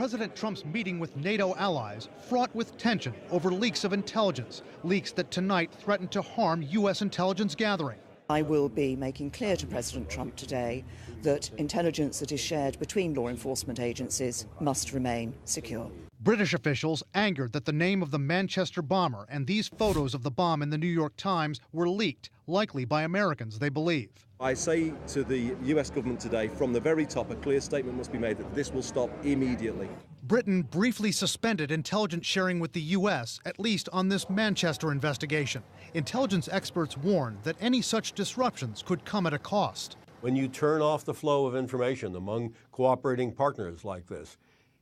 President Trump's meeting with NATO allies fraught with tension over leaks of intelligence, leaks that tonight threaten to harm U.S. intelligence gathering. I will be making clear to President Trump today that intelligence that is shared between law enforcement agencies must remain secure. British officials angered that the name of the Manchester bomber and these photos of the bomb in the New York Times were leaked, likely by Americans, they believe. I say to the US government today, from the very top, a clear statement must be made that this will stop immediately. Britain briefly suspended intelligence sharing with the U.S., at least on this Manchester investigation. Intelligence experts warned that any such disruptions could come at a cost. When you turn off the flow of information among cooperating partners like this,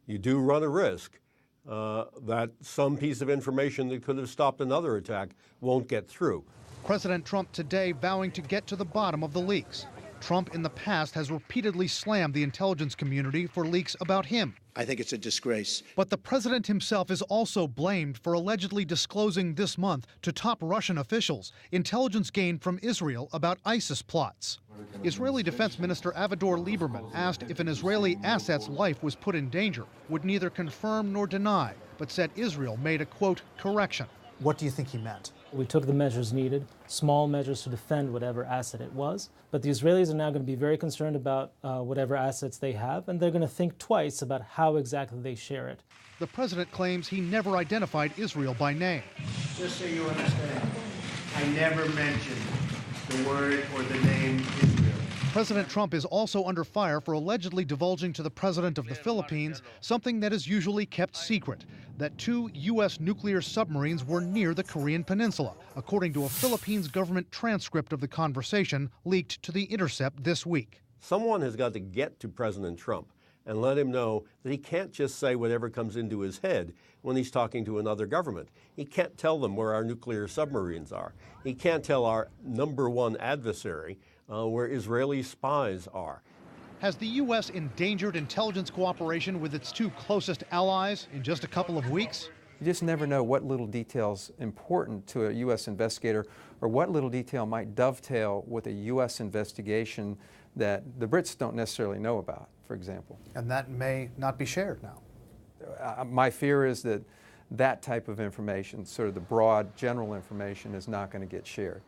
you do run a risk that some piece of information that could have stopped another attack won't get through. President Trump today vowing to get to the bottom of the leaks. Trump in the past has repeatedly slammed the intelligence community for leaks about him. I think it's a disgrace. But the president himself is also blamed for allegedly disclosing this month to top Russian officials intelligence gained from Israel about ISIS plots. Israeli Defense Minister Avigdor Lieberman asked if an Israeli asset's life was put in danger, would neither confirm nor deny, but said Israel made a, quote, correction. What do you think he meant? We took the measures needed, small measures to defend whatever asset it was. But the Israelis are now going to be very concerned about whatever assets they have, and they're going to think twice about how exactly they share it. The president claims he never identified Israel by name. Just so you understand, I never mentioned the word or the name Israel. President Trump is also under fire for allegedly divulging to the president of the Philippines something that is usually kept secret, that 2 U.S. nuclear submarines were near the Korean Peninsula, according to a Philippines government transcript of the conversation leaked to The Intercept this week. Someone has got to get to President Trump and let him know that he can't just say whatever comes into his head when he's talking to another government. He can't tell them where our nuclear submarines are. He can't tell our #1 adversary where Israeli spies are. Has the U.S. endangered intelligence cooperation with its 2 closest allies in just a couple of weeks? You just never know what little detail's important to a U.S. investigator or what little detail might dovetail with a U.S. investigation that the Brits don't necessarily know about, for example. And that may not be shared now. My fear is that that type of information, sort of the broad, general information, is not going to get shared.